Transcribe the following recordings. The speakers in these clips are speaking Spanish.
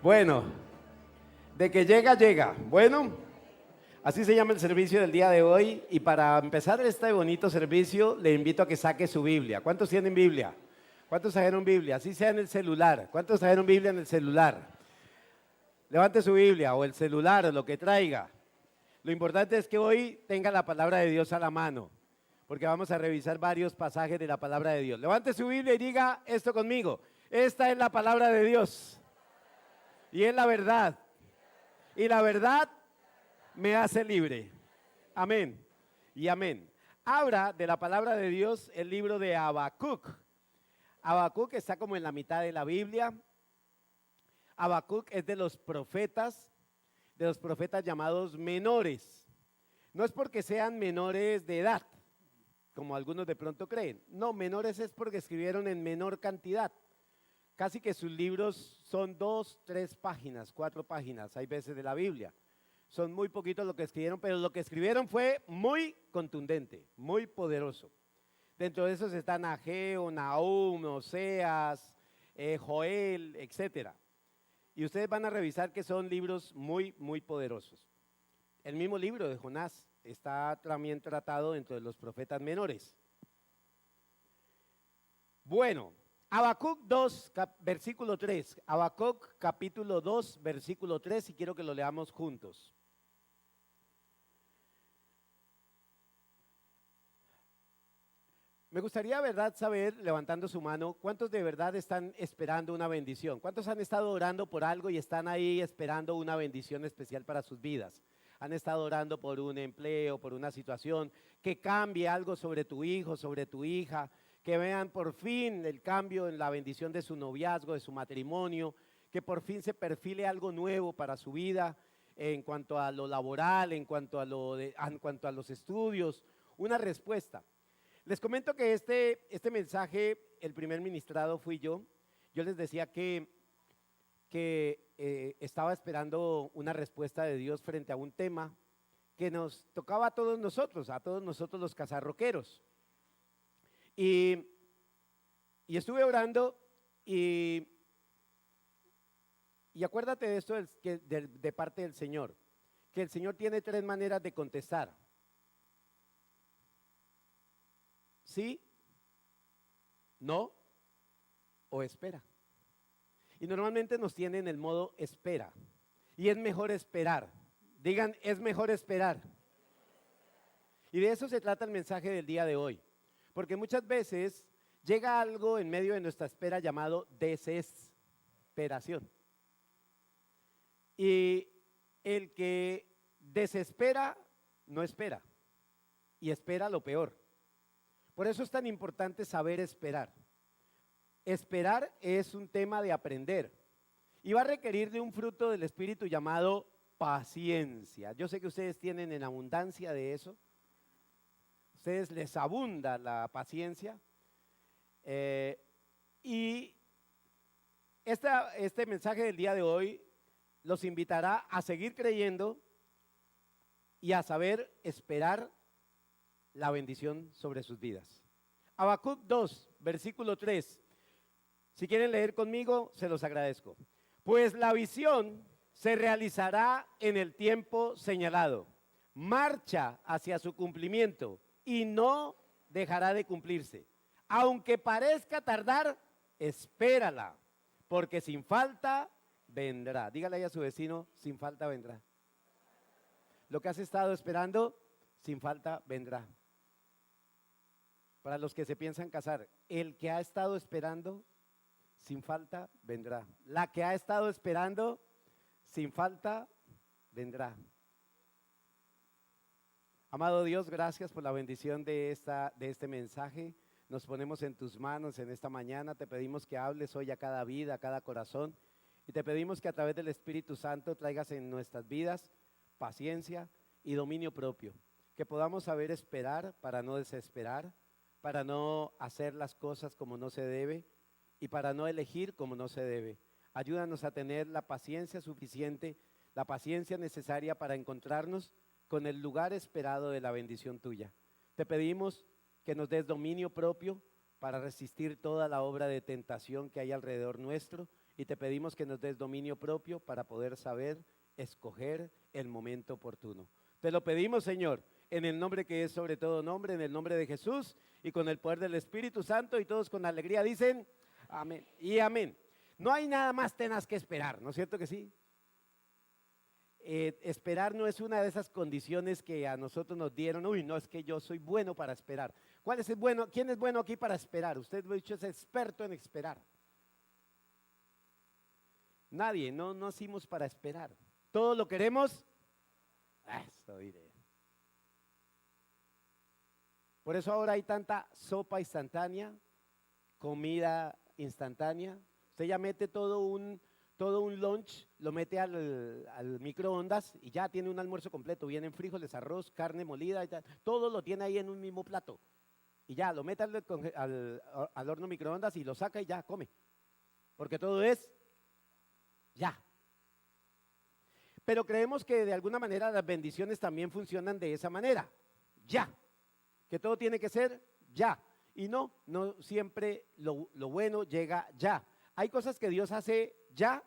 Bueno, de que llega, llega. Bueno, así se llama el servicio del día de hoy. Y para empezar este bonito servicio, le invito a que saque su Biblia. ¿Cuántos tienen Biblia? ¿Cuántos trajeron Biblia? Así sea en el celular. ¿Cuántos trajeron Biblia en el celular? Levante su Biblia o el celular o lo que traiga. Lo importante es que hoy tenga la palabra de Dios a la mano, porque vamos a revisar varios pasajes de la palabra de Dios. Levante su Biblia y diga esto conmigo. Esta es la palabra de Dios y es la verdad. Y la verdad me hace libre. Amén y amén. Habla de la palabra de Dios el libro de Habacuc. Habacuc está como en la mitad de la Biblia. Habacuc es de los profetas llamados menores. No es porque sean menores de edad, como algunos de pronto creen. No, menores es porque escribieron en menor cantidad. Casi que sus libros son 2, 3 páginas, 4 páginas, hay veces de la Biblia. Son muy poquitos lo que escribieron, pero lo que escribieron fue muy contundente, muy poderoso. Dentro de esos están Ageo, Nahum, Oseas, Joel, etcétera. Y ustedes van a revisar que son libros muy, muy poderosos. El mismo libro de Jonás está también tratado dentro de los profetas menores. Bueno, Habacuc 2, versículo 3. Habacuc capítulo 2, versículo 3, y quiero que lo leamos juntos. Me gustaría, ¿verdad?, saber, levantando su mano, ¿cuántos de verdad están esperando una bendición? ¿Cuántos han estado orando por algo y están ahí esperando una bendición especial para sus vidas? Han estado orando por un empleo, por una situación, que cambie algo sobre tu hijo, sobre tu hija, que vean por fin el cambio en la bendición de su noviazgo, de su matrimonio, que por fin se perfile algo nuevo para su vida en cuanto a lo laboral, en cuanto a los estudios, una respuesta. Les comento que este mensaje, el primer ministrado fui yo. Yo les decía que estaba esperando una respuesta de Dios frente a un tema que nos tocaba a todos nosotros los cazarroqueros. Y estuve orando y acuérdate de esto de parte del Señor, que el Señor tiene 3 maneras de contestar. ¿Sí? ¿No? ¿O espera? Y normalmente nos tiene en el modo espera. Y es mejor esperar. Digan, es mejor esperar. Y de eso se trata el mensaje del día de hoy. Porque muchas veces llega algo en medio de nuestra espera llamado desesperación. Y el que desespera, no espera. Y espera lo peor. Por eso es tan importante saber esperar. Esperar es un tema de aprender y va a requerir de un fruto del Espíritu llamado paciencia. Yo sé que ustedes tienen en abundancia de eso. Ustedes les abunda la paciencia. Y este mensaje del día de hoy los invitará a seguir creyendo y a saber esperar la bendición sobre sus vidas. Habacuc 2, versículo 3. Si quieren leer conmigo, se los agradezco. Pues la visión se realizará en el tiempo señalado. Marcha hacia su cumplimiento y no dejará de cumplirse. Aunque parezca tardar, espérala, porque sin falta vendrá. Dígale ahí a su vecino, sin falta vendrá. Lo que has estado esperando, sin falta vendrá. Para los que se piensan casar, el que ha estado esperando, sin falta vendrá. La que ha estado esperando, sin falta vendrá. Amado Dios, gracias por la bendición de este mensaje. Nos ponemos en tus manos en esta mañana. Te pedimos que hables hoy a cada vida, a cada corazón. Y te pedimos que a través del Espíritu Santo traigas en nuestras vidas paciencia y dominio propio. Que podamos saber esperar para no desesperar, para no hacer las cosas como no se debe y para no elegir como no se debe. Ayúdanos a tener la paciencia suficiente, la paciencia necesaria para encontrarnos con el lugar esperado de la bendición tuya. Te pedimos que nos des dominio propio para resistir toda la obra de tentación que hay alrededor nuestro Y te pedimos que nos des dominio propio para poder saber escoger el momento oportuno. Te lo pedimos, Señor, en el nombre que es sobre todo nombre, en el nombre de Jesús y con el poder del Espíritu Santo, y todos con alegría dicen amén y amén. No hay nada más tenaz que esperar, ¿no es cierto que sí? Esperar no es una de esas condiciones que a nosotros nos dieron. Uy, no, es que yo soy bueno para esperar. ¿Cuál es el bueno? ¿Quién es bueno aquí para esperar? Usted, lo he dicho, es experto en esperar. Nadie, no nacimos para esperar. Todo lo queremos. Eso diré. Por eso ahora hay tanta sopa instantánea, comida instantánea. Usted ya mete todo un lunch, lo mete al microondas y ya tiene un almuerzo completo. Vienen frijoles, arroz, carne molida y tal. Todo lo tiene ahí en un mismo plato. Y ya lo mete al horno microondas y lo saca y ya come. Porque todo es ya. Pero creemos que de alguna manera las bendiciones también funcionan de esa manera. Ya. Que todo tiene que ser ya. Y no siempre lo bueno llega ya. Hay cosas que Dios hace ya,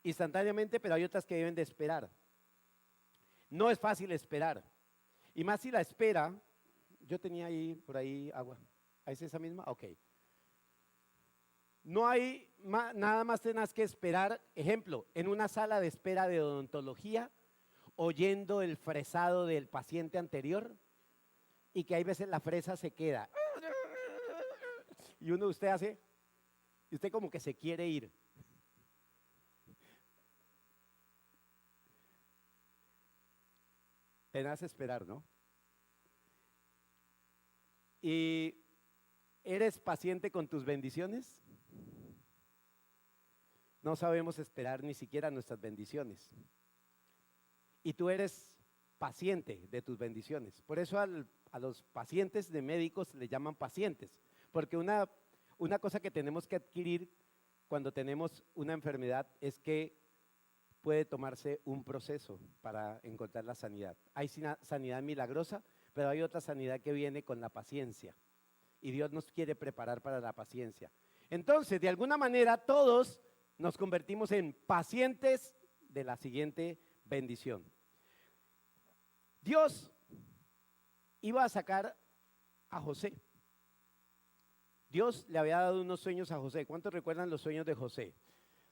instantáneamente, pero hay otras que deben de esperar. No es fácil esperar. Y más si la espera, yo tenía ahí, por ahí agua. ¿Es esa misma? Ok. No hay nada más tenaz que esperar, ejemplo, en una sala de espera de odontología, oyendo el fresado del paciente anterior, y que hay veces la fresa se queda. Y usted hace, y usted como que se quiere ir. Tenaz esperar, ¿no? ¿Y eres paciente con tus bendiciones? No sabemos esperar ni siquiera nuestras bendiciones. Y tú eres paciente de tus bendiciones. Por eso a los pacientes de médicos le llaman pacientes. Porque una cosa que tenemos que adquirir cuando tenemos una enfermedad es que puede tomarse un proceso para encontrar la sanidad. Hay sanidad milagrosa, pero hay otra sanidad que viene con la paciencia. Y Dios nos quiere preparar para la paciencia. Entonces, de alguna manera, todos nos convertimos en pacientes de la siguiente bendición. Dios iba a sacar a José. Dios le había dado unos sueños a José. ¿Cuántos recuerdan los sueños de José?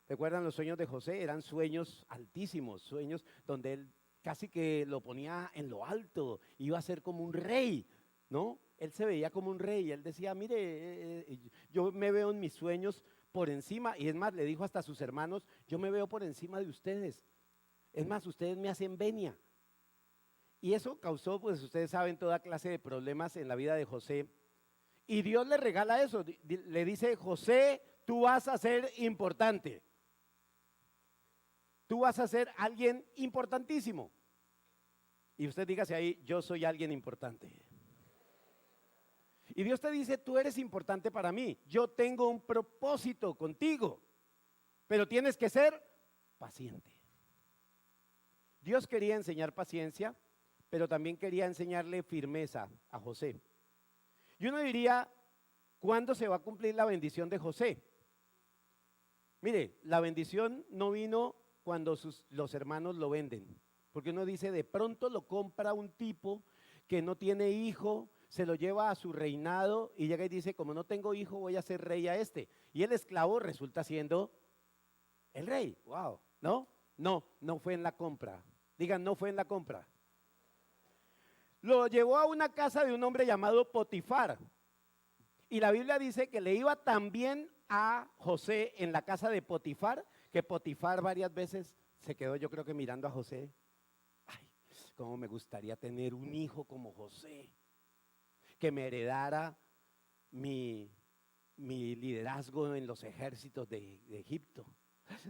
¿Recuerdan los sueños de José? Eran sueños altísimos, sueños donde él casi que lo ponía en lo alto, iba a ser como un rey, ¿no? Él se veía como un rey, él decía, mire, yo me veo en mis sueños por encima, y es más, le dijo hasta a sus hermanos, yo me veo por encima de ustedes, es más, ustedes me hacen venia. Y eso causó, pues ustedes saben, toda clase de problemas en la vida de José. Y Dios le regala eso, le dice, José, tú vas a ser importante. Tú vas a ser alguien importantísimo. Y usted dígase ahí, yo soy alguien importante. Y Dios te dice, tú eres importante para mí. Yo tengo un propósito contigo, pero tienes que ser paciente. Dios quería enseñar paciencia, pero también quería enseñarle firmeza a José. Y uno diría, ¿cuándo se va a cumplir la bendición de José? Mire, la bendición no vino cuando los hermanos lo venden, porque uno dice, de pronto lo compra un tipo que no tiene hijo, se lo lleva a su reinado y llega y dice, como no tengo hijo, voy a ser rey a este. Y el esclavo resulta siendo el rey. Wow, ¿no? No fue en la compra. Digan, no fue en la compra. Lo llevó a una casa de un hombre llamado Potifar. Y la Biblia dice que le iba tan bien a José en la casa de Potifar, que Potifar varias veces se quedó, yo creo que mirando a José. Ay, cómo me gustaría tener un hijo como José, que me heredara mi liderazgo en los ejércitos de Egipto.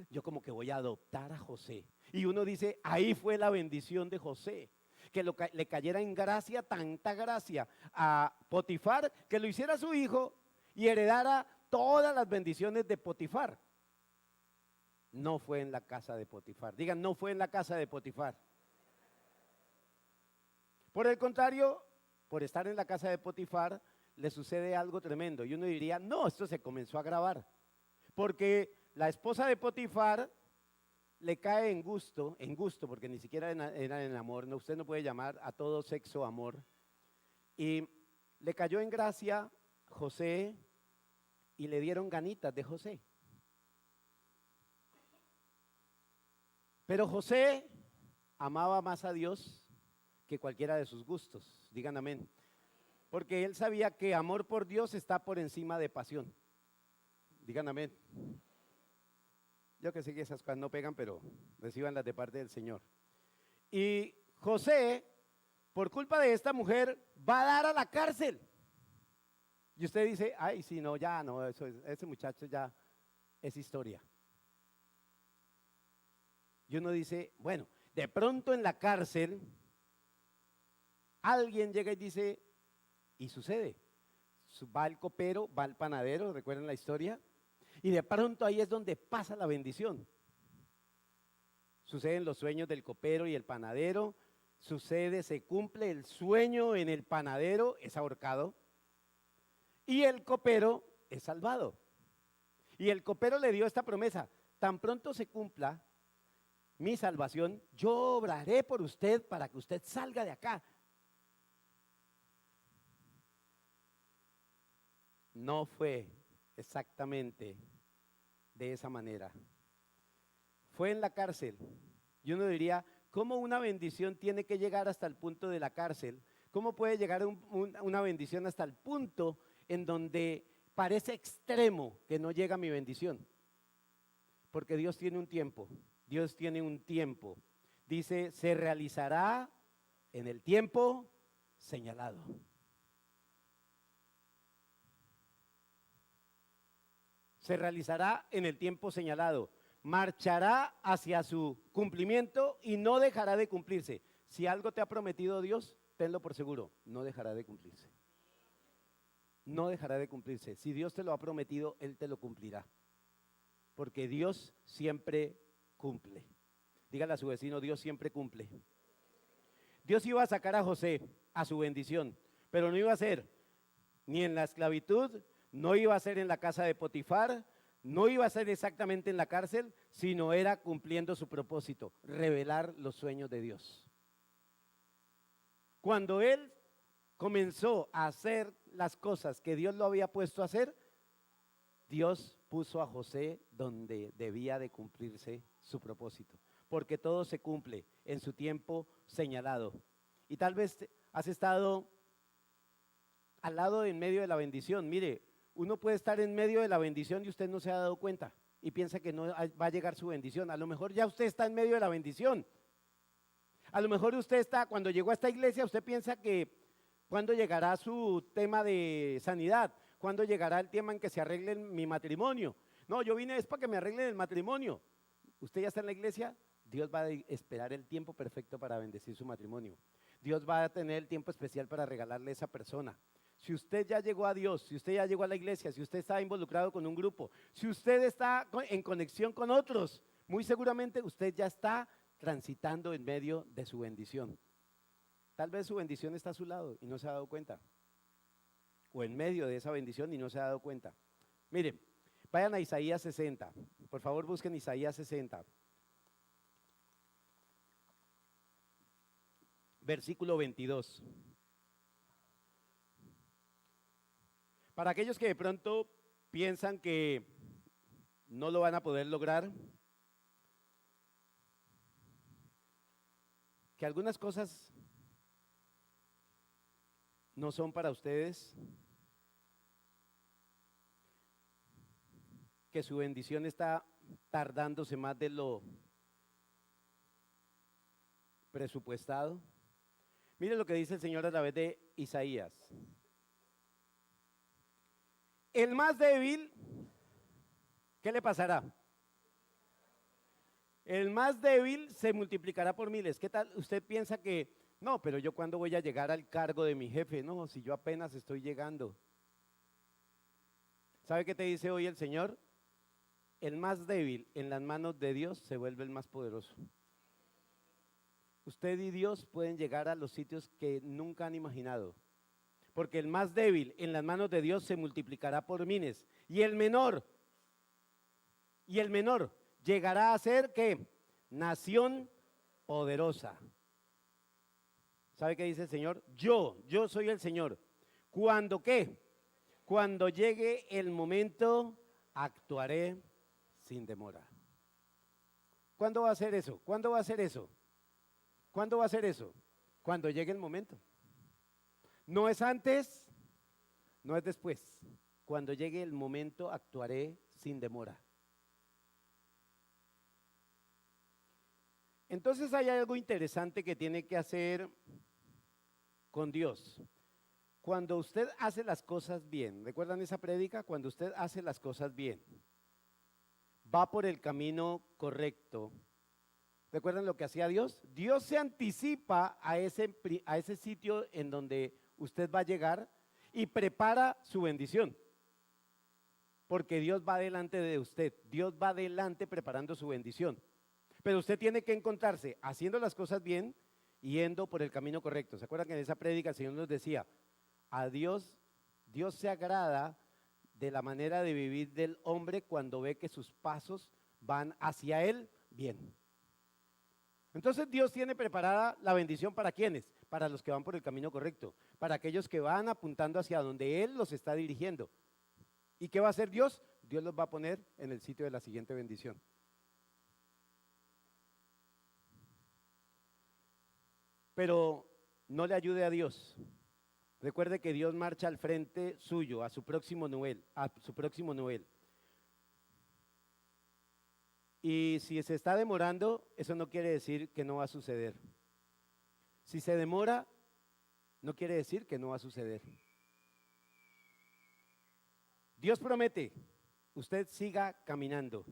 Yo como que voy a adoptar a José. Y uno dice, ahí fue la bendición de José, que le cayera en gracia, tanta gracia a Potifar, que lo hiciera su hijo y heredara todas las bendiciones de Potifar. No fue en la casa de Potifar. Digan, no fue en la casa de Potifar. Por el contrario, por estar en la casa de Potifar, le sucede algo tremendo. Y uno diría, no, esto se comenzó a agravar. Porque la esposa de Potifar le cae en gusto, porque ni siquiera era en amor, no, usted no puede llamar a todo sexo amor, y le cayó en gracia José y le dieron ganitas de José. Pero José amaba más a Dios que cualquiera de sus gustos, digan amén, porque él sabía que amor por Dios está por encima de pasión, digan amén. Yo que sé que esas cosas no pegan, pero recibanlas de parte del Señor. Y José, por culpa de esta mujer, va a dar a la cárcel. Y usted dice, ay, si no, ya no, ese muchacho ya es historia. Y uno dice, bueno, de pronto en la cárcel, alguien llega y dice, y sucede, va el copero, va el panadero, ¿recuerdan la historia? Y de pronto ahí es donde pasa la bendición. Suceden los sueños del copero y el panadero, se cumple el sueño en el panadero, es ahorcado, y el copero es salvado. Y el copero le dio esta promesa, tan pronto se cumpla mi salvación, yo obraré por usted para que usted salga de acá. No fue exactamente de esa manera. Fue en la cárcel. Y uno diría, ¿cómo una bendición tiene que llegar hasta el punto de la cárcel? ¿Cómo puede llegar una bendición hasta el punto en donde parece extremo que no llega mi bendición? Porque Dios tiene un tiempo. Dios tiene un tiempo. Dice, se realizará en el tiempo señalado. Se realizará en el tiempo señalado, marchará hacia su cumplimiento y no dejará de cumplirse. Si algo te ha prometido Dios, tenlo por seguro, no dejará de cumplirse. No dejará de cumplirse. Si Dios te lo ha prometido, Él te lo cumplirá. Porque Dios siempre cumple. Dígale a su vecino, Dios siempre cumple. Dios iba a sacar a José a su bendición, pero no iba a ser ni en la esclavitud, no iba a ser en la casa de Potifar, no iba a ser exactamente en la cárcel, sino era cumpliendo su propósito, revelar los sueños de Dios. Cuando él comenzó a hacer las cosas que Dios lo había puesto a hacer, Dios puso a José donde debía de cumplirse su propósito, porque todo se cumple en su tiempo señalado. Y tal vez has estado al lado en medio de la bendición. Mire, uno puede estar en medio de la bendición y usted no se ha dado cuenta y piensa que no va a llegar su bendición. A lo mejor ya usted está en medio de la bendición. A lo mejor usted está, cuando llegó a esta iglesia, usted piensa que cuando llegará su tema de sanidad, cuando llegará el tema en que se arregle mi matrimonio. No, yo vine es para que me arreglen el matrimonio. Usted ya está en la iglesia, Dios va a esperar el tiempo perfecto para bendecir su matrimonio. Dios va a tener el tiempo especial para regalarle a esa persona. Si usted ya llegó a Dios, si usted ya llegó a la iglesia, si usted está involucrado con un grupo, si usted está en conexión con otros, muy seguramente usted ya está transitando en medio de su bendición. Tal vez su bendición está a su lado y no se ha dado cuenta. O en medio de esa bendición y no se ha dado cuenta. Miren, vayan a Isaías 60. Por favor, busquen Isaías 60. Versículo 22. Para aquellos que de pronto piensan que no lo van a poder lograr, que algunas cosas no son para ustedes, que su bendición está tardándose más de lo presupuestado. Mire lo que dice el Señor a través de Isaías. El más débil, ¿qué le pasará? El más débil se multiplicará por miles. ¿Qué tal? Usted piensa que, no, pero yo cuándo voy a llegar al cargo de mi jefe. No, si yo apenas estoy llegando. ¿Sabe qué te dice hoy el Señor? El más débil en las manos de Dios se vuelve el más poderoso. Usted y Dios pueden llegar a los sitios que nunca han imaginado. Porque el más débil en las manos de Dios se multiplicará por miles. Y el menor Y el menor llegará a ser, ¿qué? Nación poderosa. ¿Sabe qué dice el Señor? Yo soy el Señor. ¿Cuándo qué? Cuando llegue el momento, actuaré sin demora. ¿Cuándo va a ser eso? ¿Cuándo va a ser eso? ¿Cuándo va a ser eso? Cuando llegue el momento. No es antes, no es después. Cuando llegue el momento, actuaré sin demora. Entonces hay algo interesante que tiene que hacer con Dios. Cuando usted hace las cosas bien, ¿recuerdan esa prédica? Cuando usted hace las cosas bien, va por el camino correcto. ¿Recuerdan lo que hacía Dios? Dios se anticipa a ese sitio en donde usted va a llegar y prepara su bendición. Porque Dios va delante de usted, Dios va delante preparando su bendición. Pero usted tiene que encontrarse haciendo las cosas bien, yendo por el camino correcto. ¿Se acuerdan que en esa prédica el Señor nos decía, a Dios se agrada de la manera de vivir del hombre cuando ve que sus pasos van hacia Él bien? Entonces Dios tiene preparada la bendición para quienes, para los que van por el camino correcto, para aquellos que van apuntando hacia donde Él los está dirigiendo. ¿Y qué va a hacer Dios? Dios los va a poner en el sitio de la siguiente bendición. Pero no le ayude a Dios. Recuerde que Dios marcha al frente suyo, a su próximo nivel, Y si se está demorando, eso no quiere decir que no va a suceder. Si se demora, no quiere decir que no va a suceder. Dios promete, usted siga caminando.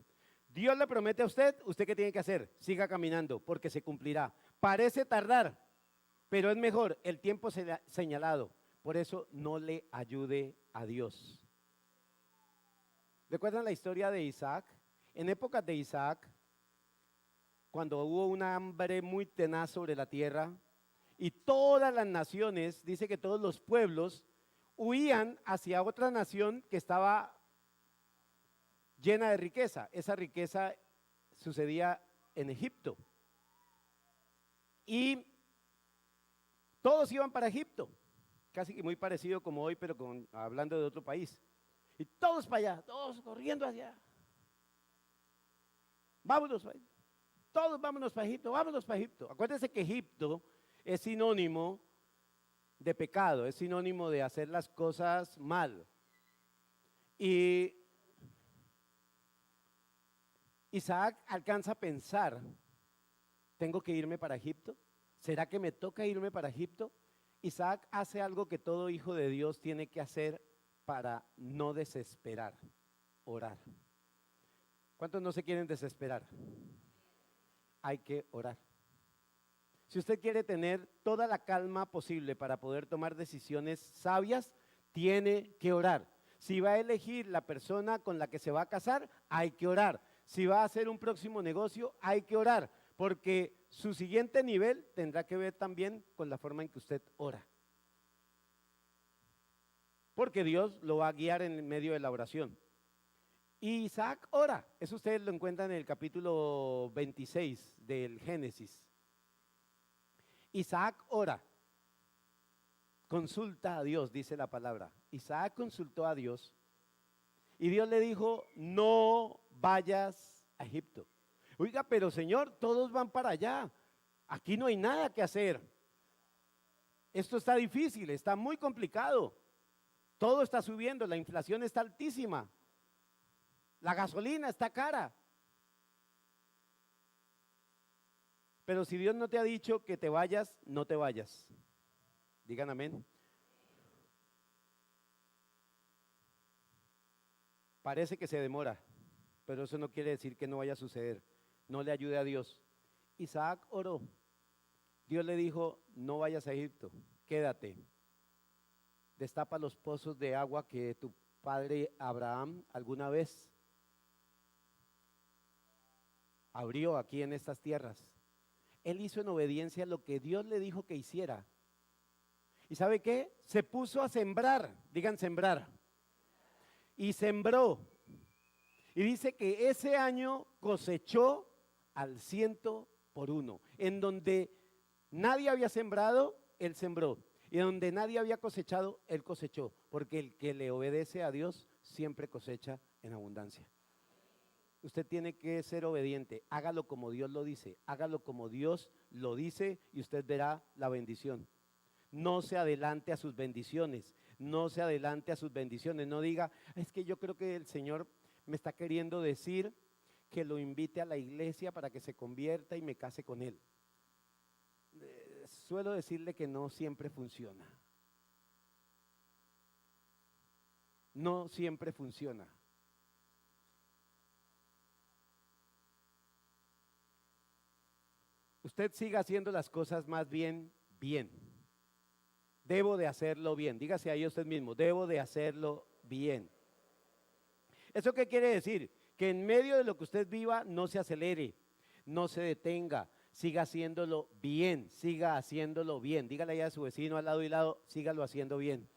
Dios le promete a usted, ¿usted qué tiene que hacer? Siga caminando, porque se cumplirá. Parece tardar, pero es mejor el tiempo señalado. Por eso no le ayude a Dios. ¿Recuerdan la historia de Isaac? En épocas de Isaac, cuando hubo una hambre muy tenaz sobre la tierra y todas las naciones, dice que todos los pueblos huían hacia otra nación que estaba llena de riqueza. Esa riqueza sucedía en Egipto. Y todos iban para Egipto, casi que muy parecido como hoy, pero hablando de otro país. Y todos para allá, todos corriendo hacia allá. Vámonos, todos vámonos para Egipto, vámonos para Egipto. Acuérdense que Egipto es sinónimo de pecado, es sinónimo de hacer las cosas mal. Y Isaac alcanza a pensar, ¿tengo que irme para Egipto? ¿Será que me toca irme para Egipto? Isaac hace algo que todo hijo de Dios tiene que hacer para no desesperar, orar. ¿Cuántos no se quieren desesperar? Hay que orar. Si usted quiere tener toda la calma posible para poder tomar decisiones sabias, tiene que orar. Si va a elegir la persona con la que se va a casar, hay que orar. Si va a hacer un próximo negocio, hay que orar, porque su siguiente nivel tendrá que ver también con la forma en que usted ora. Porque Dios lo va a guiar en medio de la oración. Y Isaac ora, eso ustedes lo encuentran en el capítulo 26 del Génesis. Isaac ora, consulta a Dios, dice la palabra. Isaac consultó a Dios y Dios le dijo, no vayas a Egipto. Oiga, pero Señor, todos van para allá, aquí no hay nada que hacer. Esto está difícil, está muy complicado. Todo está subiendo, la inflación está altísima. La gasolina está cara. Pero si Dios no te ha dicho que te vayas, no te vayas. Digan amén. Parece que se demora, pero eso no quiere decir que no vaya a suceder. No le ayude a Dios. Isaac oró. Dios le dijo, no vayas a Egipto, quédate. Destapa los pozos de agua que tu padre Abraham alguna vez abrió aquí en estas tierras. Él hizo en obediencia lo que Dios le dijo que hiciera. ¿Y sabe qué? Se puso a sembrar, digan sembrar. Y sembró. Y dice que ese año cosechó al 100 por 1. En donde nadie había sembrado, él sembró. Y donde nadie había cosechado, él cosechó. Porque el que le obedece a Dios siempre cosecha en abundancia. Usted tiene que ser obediente. Hágalo como Dios lo dice. Hágalo como Dios lo dice y usted verá la bendición. No se adelante a sus bendiciones. No se adelante a sus bendiciones. No diga, es que yo creo que el Señor me está queriendo decir que lo invite a la iglesia para que se convierta y me case con él. Suelo decirle que no siempre funciona. No siempre funciona. Usted siga haciendo las cosas más bien, bien. Debo de hacerlo bien. Dígase ahí usted mismo, debo de hacerlo bien. ¿Eso qué quiere decir? Que en medio de lo que usted viva no se acelere, no se detenga, siga haciéndolo bien, siga haciéndolo bien. Dígale ahí a su vecino al lado y lado, sígalo haciendo bien.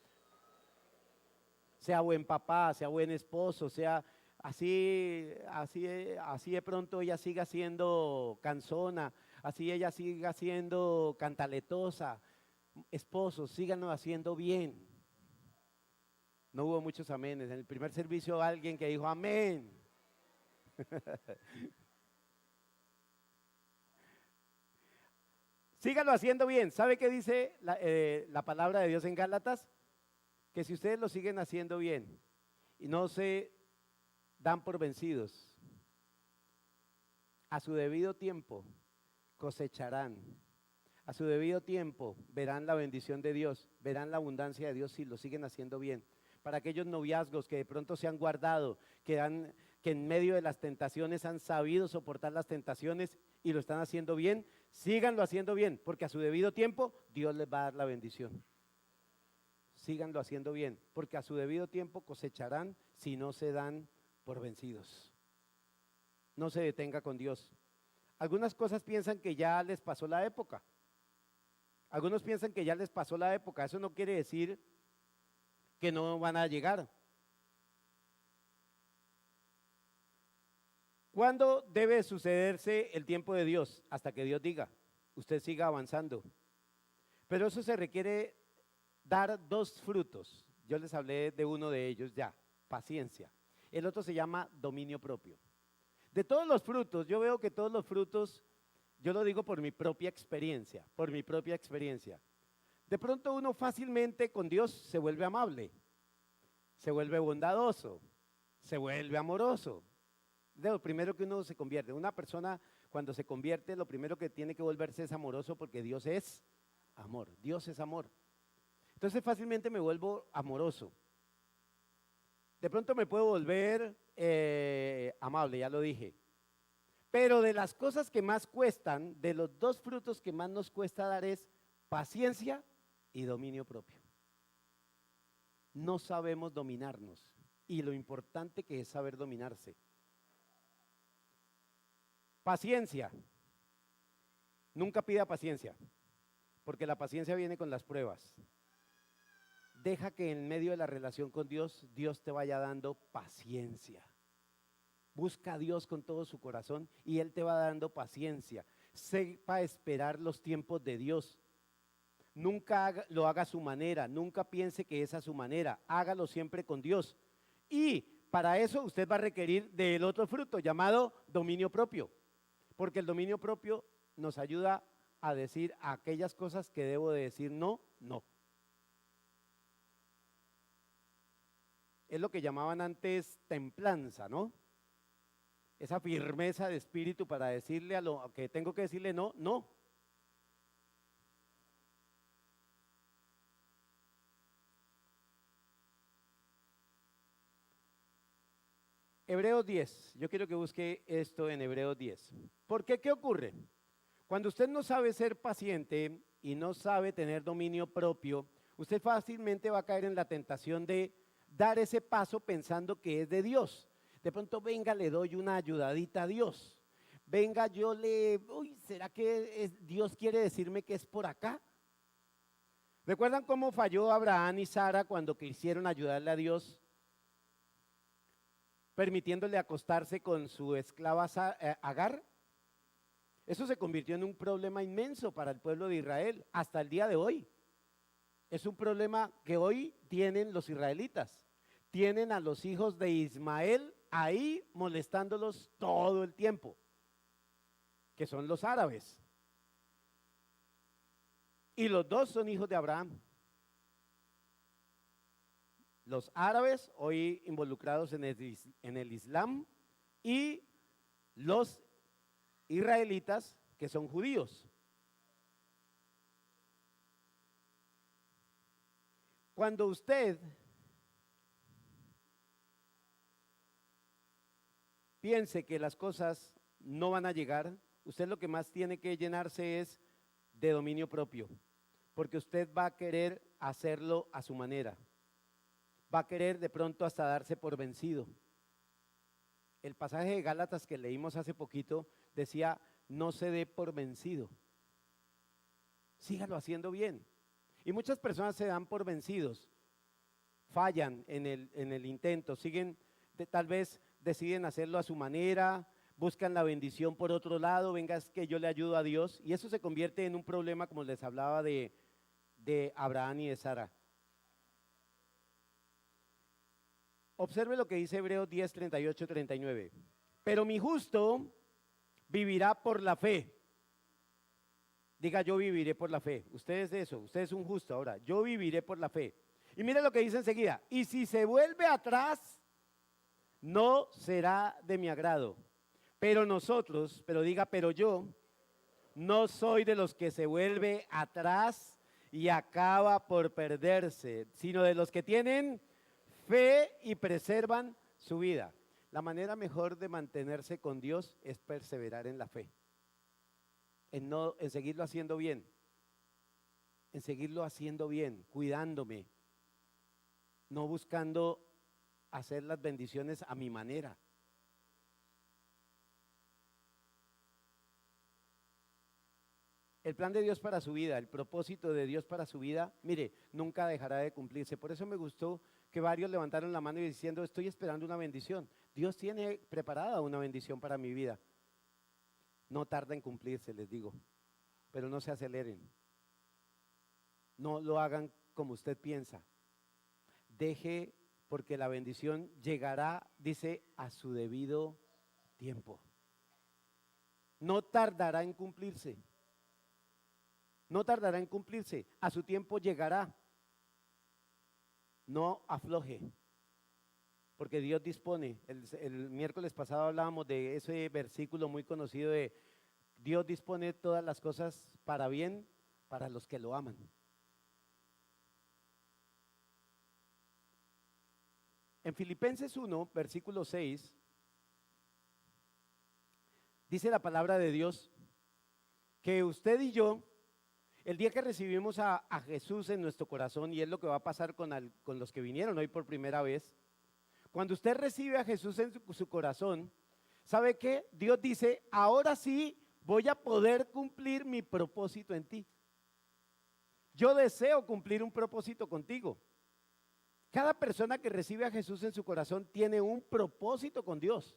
Sea buen papá, sea buen esposo, sea así de pronto ella siga siendo cansona, así ella siga siendo cantaletosa. Esposos, síganlo haciendo bien. No hubo muchos amenes. En el primer servicio alguien que dijo amén. Síganlo haciendo bien. ¿Sabe qué dice la palabra de Dios en Gálatas? Que si ustedes lo siguen haciendo bien y no se dan por vencidos, a su debido tiempo cosecharán. A su debido tiempo verán la bendición de Dios, verán la abundancia de Dios si lo siguen haciendo bien. Para aquellos noviazgos que de pronto se han guardado, que en medio de las tentaciones han sabido soportar las tentaciones y lo están haciendo bien, síganlo haciendo bien, porque a su debido tiempo Dios les va a dar la bendición. Síganlo haciendo bien, porque a su debido tiempo cosecharán si no se dan por vencidos. No se detenga con Dios. Algunas cosas piensan que ya les pasó la época. Algunos piensan que ya les pasó la época. Eso no quiere decir que no van a llegar. ¿Cuándo debe sucederse el tiempo de Dios? Hasta que Dios diga, usted siga avanzando. Pero eso se requiere dar dos frutos. Yo les hablé de uno de ellos ya, paciencia. El otro se llama dominio propio. De todos los frutos, yo veo que todos los frutos, yo lo digo por mi propia experiencia, De pronto uno fácilmente con Dios se vuelve amable, se vuelve bondadoso, se vuelve amoroso. De lo primero que uno se convierte, una persona cuando se convierte, lo primero que tiene que volverse es amoroso porque Dios es amor, Dios es amor. Entonces fácilmente me vuelvo amoroso. De pronto me puedo volver amable, ya lo dije. Pero de las cosas que más cuestan, de los dos frutos que más nos cuesta dar es paciencia y dominio propio. No sabemos dominarnos y lo importante que es saber dominarse. Paciencia. Nunca pida paciencia, porque la paciencia viene con las pruebas. Deja que en medio de la relación con Dios, Dios te vaya dando paciencia. Busca a Dios con todo su corazón y Él te va dando paciencia. Sepa esperar los tiempos de Dios. Nunca lo haga a su manera, nunca piense que es a su manera. Hágalo siempre con Dios. Y para eso usted va a requerir del otro fruto llamado dominio propio. Porque el dominio propio nos ayuda a decir aquellas cosas que debo de decir no, no. Es lo que llamaban antes templanza, ¿no? Esa firmeza de espíritu para decirle a lo que tengo que decirle no, no. Hebreos 10, yo quiero que busque esto en Hebreos 10. ¿Por qué? ¿Qué ocurre? Cuando usted no sabe ser paciente y no sabe tener dominio propio, usted fácilmente va a caer en la tentación de dar ese paso pensando que es de Dios. De pronto venga, le doy una ayudadita a Dios. Venga, ¿será que Dios quiere decirme que es por acá? ¿Recuerdan cómo falló Abraham y Sara cuando quisieron ayudarle a Dios? permitiéndole acostarse con su esclava Agar. Eso se convirtió en un problema inmenso para el pueblo de Israel hasta el día de hoy. Es un problema que hoy tienen los israelitas. Tienen a los hijos de Ismael ahí molestándolos todo el tiempo, que son los árabes. Y los dos son hijos de Abraham. Los árabes, hoy involucrados en el Islam, y los israelitas, que son judíos. Cuando usted piense que las cosas no van a llegar, usted lo que más tiene que llenarse es de dominio propio, porque usted va a querer hacerlo a su manera, va a querer de pronto hasta darse por vencido. El pasaje de Gálatas que leímos hace poquito decía: no se dé por vencido, sígalo haciendo bien. Y muchas personas se dan por vencidos, fallan en el intento, tal vez deciden hacerlo a su manera, buscan la bendición por otro lado, venga, es que yo le ayudo a Dios, y eso se convierte en un problema, como les hablaba de Abraham y de Sara. Observe lo que dice Hebreos 10, 38, 39. Pero mi justo vivirá por la fe. Diga: yo viviré por la fe. Usted es eso, usted es un justo ahora. Yo viviré por la fe. Y mire lo que dice enseguida: y si se vuelve atrás, no será de mi agrado. Pero nosotros, pero diga, pero yo no soy de los que se vuelve atrás y acaba por perderse, sino de los que tienen fe y preservan su vida. La manera mejor de mantenerse con Dios es perseverar en la fe, en seguirlo haciendo bien, cuidándome, no buscando hacer las bendiciones a mi manera. El plan de Dios para su vida, el propósito de Dios para su vida, mire, nunca dejará de cumplirse. Por eso me gustó que varios levantaron la mano y diciendo: estoy esperando una bendición. Dios tiene preparada una bendición para mi vida. No tarda en cumplirse, les digo, pero no se aceleren. No lo hagan como usted piensa. Deje, porque la bendición llegará, dice, a su debido tiempo. No tardará en cumplirse. No tardará en cumplirse, a su tiempo llegará. No afloje, porque Dios dispone. El miércoles pasado hablábamos de ese versículo muy conocido de: Dios dispone todas las cosas para bien para los que lo aman. En Filipenses 1, versículo 6, dice la palabra de Dios que usted y yo, el día que recibimos a Jesús en nuestro corazón, y es lo que va a pasar con los que vinieron hoy por primera vez, cuando usted recibe a Jesús en su corazón, ¿sabe qué? Dios dice: ahora sí voy a poder cumplir mi propósito en ti. Yo deseo cumplir un propósito contigo. Cada persona que recibe a Jesús en su corazón tiene un propósito con Dios.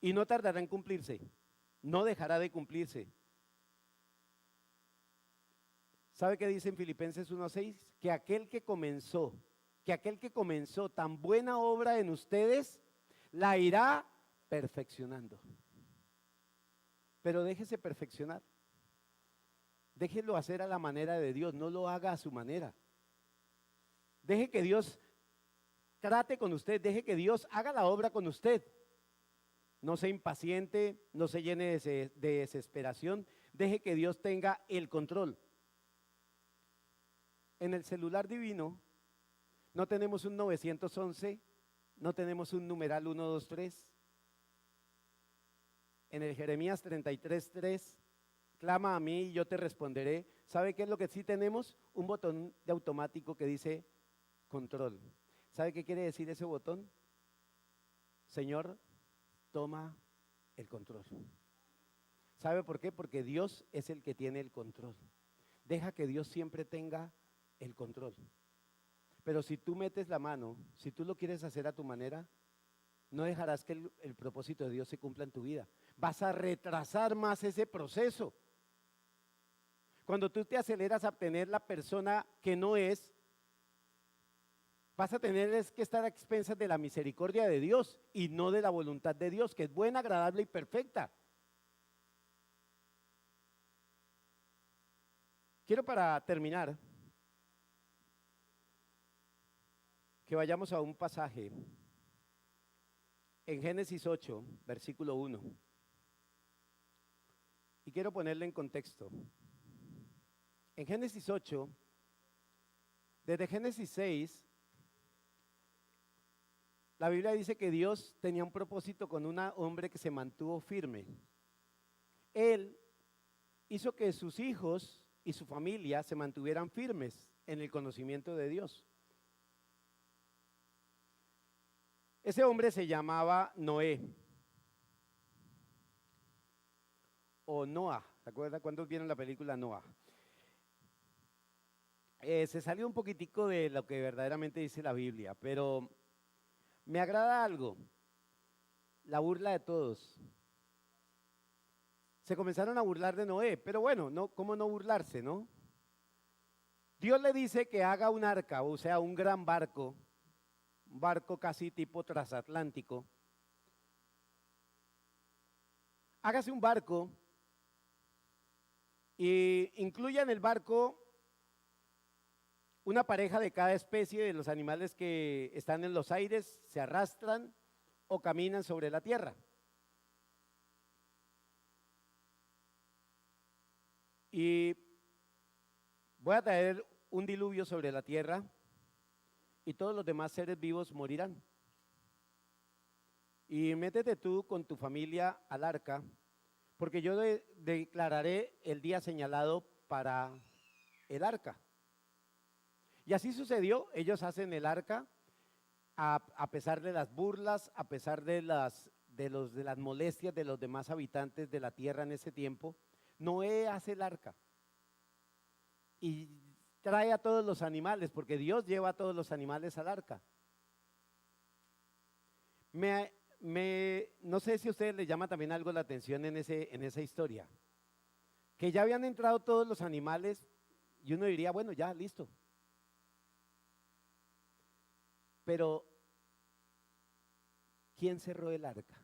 Y no tardará en cumplirse. No dejará de cumplirse. ¿Sabe qué dice en Filipenses 1:6? Que aquel que comenzó tan buena obra en ustedes, la irá perfeccionando. Pero déjese perfeccionar. Déjelo hacer a la manera de Dios, no lo haga a su manera. Deje que Dios trate con usted, deje que Dios haga la obra con usted. No sea impaciente, no se llene de desesperación, deje que Dios tenga el control. En el celular divino no tenemos un 911, no tenemos un numeral 123. En el Jeremías 33:3, clama a mí y yo te responderé. ¿Sabe qué es lo que sí tenemos? Un botón de automático que dice control. ¿Sabe qué quiere decir ese botón? Señor, toma el control. ¿Sabe por qué? Porque Dios es el que tiene el control. Deja que Dios siempre tenga el control. Pero si tú metes la mano, si tú lo quieres hacer a tu manera, no dejarás que el propósito de Dios se cumpla en tu vida. Vas a retrasar más ese proceso. Cuando tú te aceleras a obtener la persona que no es, vas a tener que estar a expensas de la misericordia de Dios y no de la voluntad de Dios, que es buena, agradable y perfecta. Quiero para terminar que vayamos a un pasaje en Génesis 8, versículo 1. Y quiero ponerle en contexto. En Génesis 8, desde Génesis 6, la Biblia dice que Dios tenía un propósito con un hombre que se mantuvo firme. Él hizo que sus hijos y su familia se mantuvieran firmes en el conocimiento de Dios. Ese hombre se llamaba Noé o Noah. ¿Se acuerdan cuántos vieron la película Noah? Se salió un poquitico de lo que verdaderamente dice la Biblia, pero me agrada algo, la burla de todos. Se comenzaron a burlar de Noé, pero bueno, no, ¿cómo no burlarse, no? Dios le dice que haga un arca, o sea, un gran barco, un barco casi tipo transatlántico. Hágase un barco y incluya en el barco una pareja de cada especie de los animales que están en los aires, se arrastran o caminan sobre la tierra. Y voy a traer un diluvio sobre la tierra y todos los demás seres vivos morirán. Y métete tú con tu familia al arca, porque yo declararé el día señalado para el arca. Y así sucedió, ellos hacen el arca a pesar de las burlas, a pesar de las molestias de los demás habitantes de la tierra en ese tiempo. Noé hace el arca y trae a todos los animales, porque Dios lleva a todos los animales al arca. No sé si a ustedes les llama también algo la atención en esa historia, que ya habían entrado todos los animales y uno diría, bueno, ya, listo. Pero, ¿quién cerró el arca?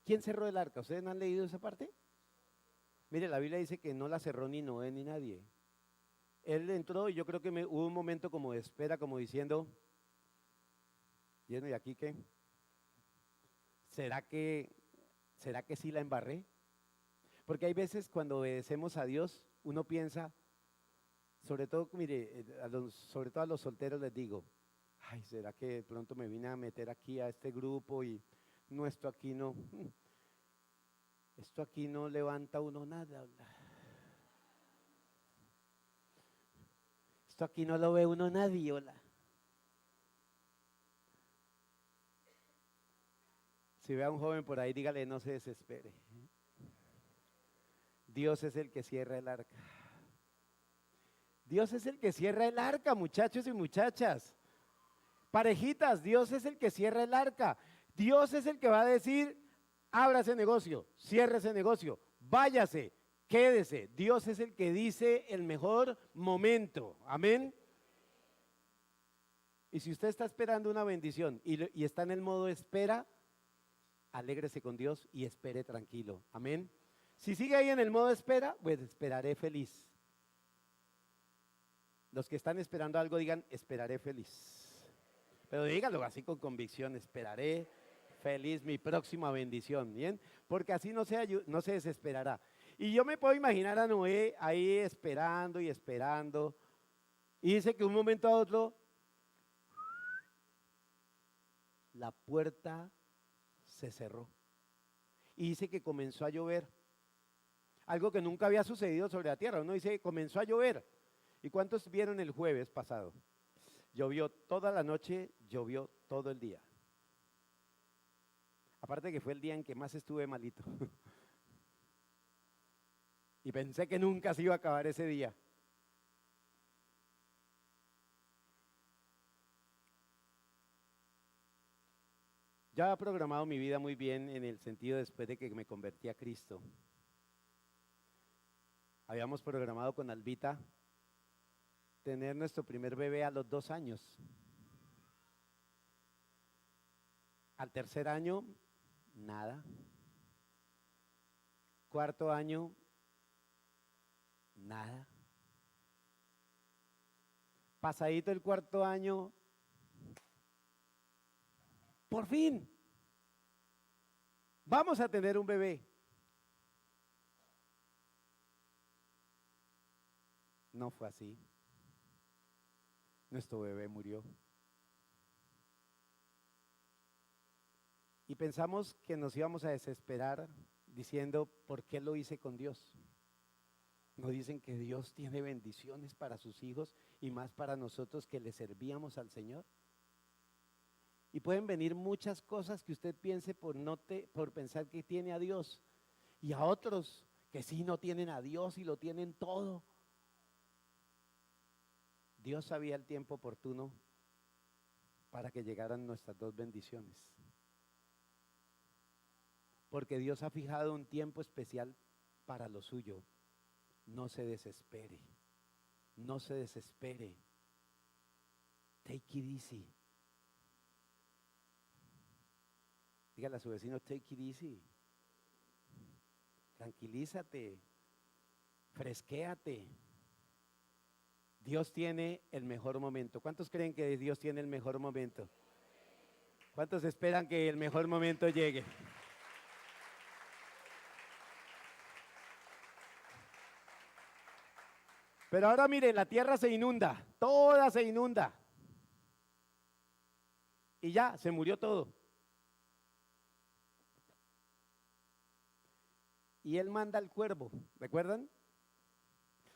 ¿Quién cerró el arca? ¿Ustedes no han leído esa parte? Mire, la Biblia dice que no la cerró ni Noé ni nadie. Él entró y yo creo que hubo un momento como de espera, como diciendo, ¿y aquí qué? ¿Será que sí la embarré? Porque hay veces cuando obedecemos a Dios, uno piensa, sobre todo, mire, sobre todo a los solteros les digo, ay, ¿será que de pronto me vine a meter aquí a este grupo y esto aquí no levanta uno nada? Esto aquí no lo ve uno nadie, hola. Si ve a un joven por ahí, dígale, no se desespere. Dios es el que cierra el arca. Dios es el que cierra el arca, muchachos y muchachas. Parejitas, Dios es el que cierra el arca. Dios es el que va a decir, abra ese negocio, cierre ese negocio, váyase, quédese. Dios es el que dice el mejor momento. Amén. Y si usted está esperando una bendición y está en el modo espera, alégrese con Dios y espere tranquilo. Amén. Si sigue ahí en el modo espera, pues esperaré feliz. Los que están esperando algo digan, esperaré feliz. Pero díganlo así con convicción, esperaré feliz mi próxima bendición, ¿bien? Porque así no se desesperará. Y yo me puedo imaginar a Noé ahí esperando y esperando. Y dice que un momento a otro, la puerta se cerró. Y dice que comenzó a llover. Algo que nunca había sucedido sobre la tierra. Uno dice, comenzó a llover. ¿Y cuántos vieron el jueves pasado? Llovió toda la noche, llovió todo el día. Aparte que fue el día en que más estuve malito. Y pensé que nunca se iba a acabar ese día. Yo había programado mi vida muy bien en el sentido después de que me convertí a Cristo. Habíamos programado con Albita tener nuestro primer bebé a los 2 años. Al tercer año, nada. Cuarto año, nada. Pasadito el cuarto año, por fin, vamos a tener un bebé. No fue así. Nuestro bebé murió. Y pensamos que nos íbamos a desesperar diciendo, ¿por qué lo hice con Dios? Nos dicen que Dios tiene bendiciones para sus hijos y más para nosotros que le servíamos al Señor. Y pueden venir muchas cosas que usted piense por pensar que tiene a Dios, y a otros que sí no tienen a Dios y lo tienen todo. Dios sabía el tiempo oportuno para que llegaran nuestras 2 bendiciones. Porque Dios ha fijado un tiempo especial para lo suyo. No se desespere, no se desespere. Take it easy. Dígale a su vecino, take it easy. Tranquilízate, fresquéate. Dios tiene el mejor momento. ¿Cuántos creen que Dios tiene el mejor momento? ¿Cuántos esperan que el mejor momento llegue? Pero ahora miren, la tierra se inunda, toda se inunda. Y ya, se murió todo. Y él manda al cuervo, ¿recuerdan?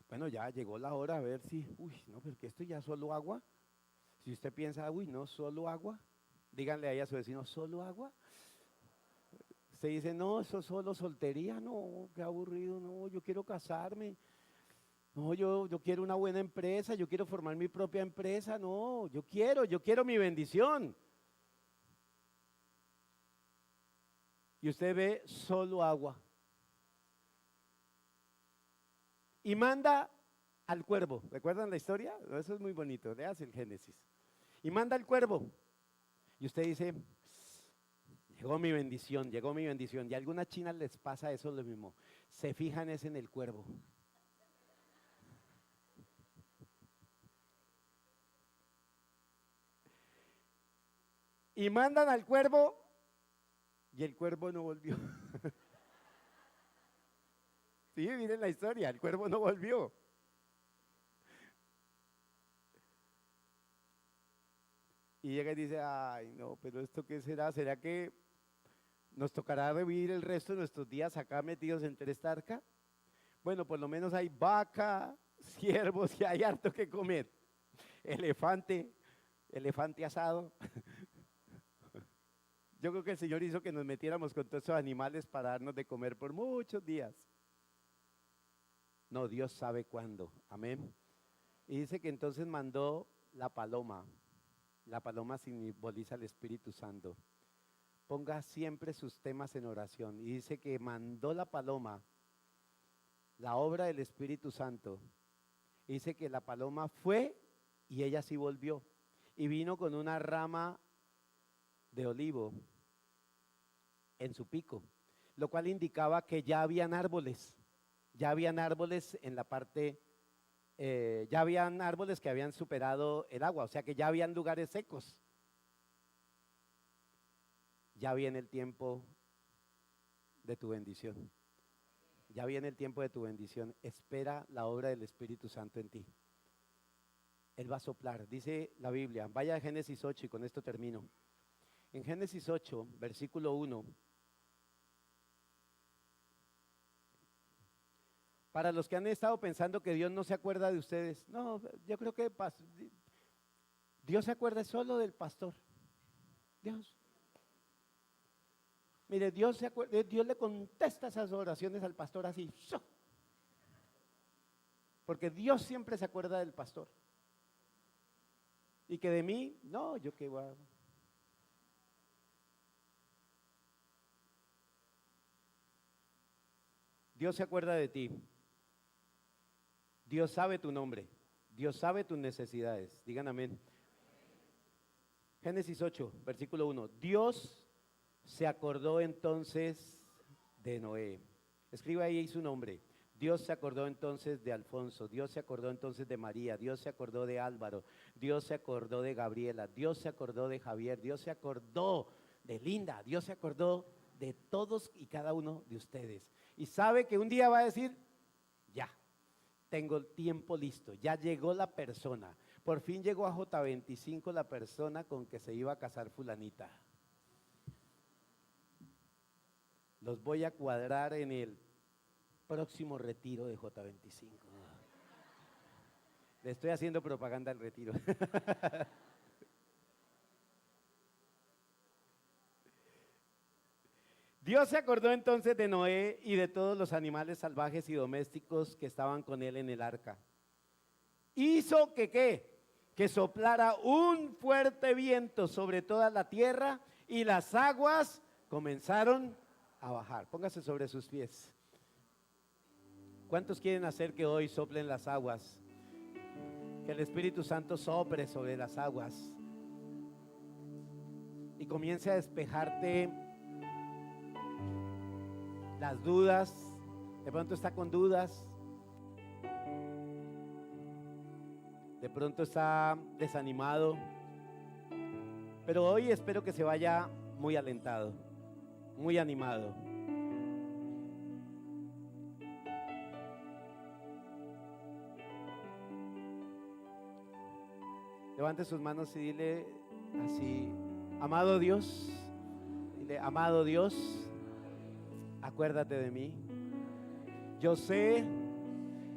Bueno, ya llegó la hora a ver si, no, porque esto ya es solo agua. Si usted piensa, no, solo agua, díganle ahí a su vecino, ¿solo agua? Usted dice, no, eso es solo soltería, no, qué aburrido, no, yo quiero casarme. No, yo quiero una buena empresa, yo quiero formar mi propia empresa, no, yo quiero mi bendición. Y usted ve solo agua. Y manda al cuervo, ¿recuerdan la historia? Eso es muy bonito, leas el Génesis. Y manda al cuervo. Y usted dice, llegó mi bendición, llegó mi bendición. Y a algunas chinas les pasa eso lo mismo, se fijan es en el cuervo. Y mandan al cuervo y el cuervo no volvió. Sí, miren la historia, el cuervo no volvió. Y llega y dice, ay no, pero ¿esto qué será? ¿Será que nos tocará revivir el resto de nuestros días acá metidos entre esta arca? Bueno, por lo menos hay vaca, ciervos y hay harto que comer. Elefante asado. Yo creo que el Señor hizo que nos metiéramos con todos esos animales para darnos de comer por muchos días. No, Dios sabe cuándo. Amén. Y dice que entonces mandó la paloma. La paloma simboliza al Espíritu Santo. Ponga siempre sus temas en oración. Y dice que mandó la paloma, la obra del Espíritu Santo. Y dice que la paloma fue y ella sí volvió. Y vino con una rama de olivo en su pico, lo cual indicaba que ya habían árboles en la parte, ya habían árboles que habían superado el agua, o sea que ya habían lugares secos. Ya viene el tiempo de tu bendición. Ya viene el tiempo de tu bendición. Espera la obra del Espíritu Santo en ti. Él va a soplar, dice la Biblia. Vaya a Génesis 8 y con esto termino. En Génesis 8, versículo 1. Para los que han estado pensando que Dios no se acuerda de ustedes, no, yo creo que Dios se acuerda solo del pastor. Dios. Mire, Dios le contesta esas oraciones al pastor así. Porque Dios siempre se acuerda del pastor. Y que de mí, no, yo qué voy a... Dios se acuerda de ti. Dios sabe tu nombre. Dios sabe tus necesidades. Digan amén. Génesis 8, versículo 1. Dios se acordó entonces de Noé. Escriba ahí su nombre. Dios se acordó entonces de Alfonso. Dios se acordó entonces de María. Dios se acordó de Álvaro. Dios se acordó de Gabriela. Dios se acordó de Javier. Dios se acordó de Linda. Dios se acordó de todos y cada uno de ustedes. Y sabe que un día va a decir, ya, tengo el tiempo listo. Ya llegó la persona. Por fin llegó a J25 la persona con que se iba a casar fulanita. Los voy a cuadrar en el próximo retiro de J25. Le estoy haciendo propaganda al retiro. Dios se acordó entonces de Noé y de todos los animales salvajes y domésticos que estaban con él en el arca. Hizo que ¿qué? Que soplara un fuerte viento sobre toda la tierra y las aguas comenzaron a bajar. Póngase sobre sus pies. ¿Cuántos quieren hacer que hoy soplen las aguas? Que el Espíritu Santo sople sobre las aguas y comience a despejarte las dudas. De pronto está con dudas. De pronto está desanimado. Pero hoy espero que se vaya muy alentado, muy animado. Levante sus manos y dile así: amado Dios, dile, amado Dios, acuérdate de mí. Yo sé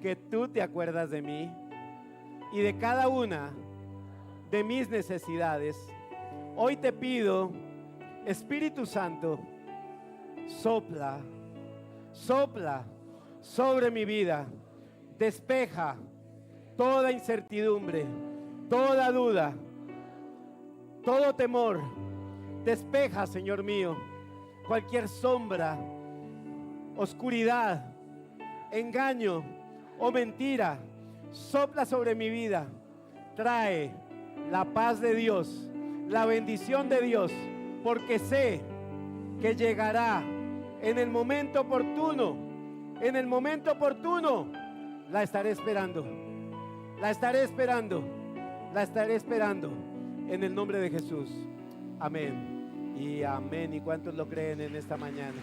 que tú te acuerdas de mí y de cada una de mis necesidades. Hoy te pido, Espíritu Santo, sopla, sopla sobre mi vida, despeja toda incertidumbre, toda duda, todo temor. Despeja, Señor mío, cualquier sombra, oscuridad, engaño o mentira. Sopla sobre mi vida. Trae la paz de Dios, la bendición de Dios, porque sé que llegará en el momento oportuno. En el momento oportuno la estaré esperando. La estaré esperando. La estaré esperando en el nombre de Jesús. Amén y amén. ¿Y cuántos lo creen en esta mañana?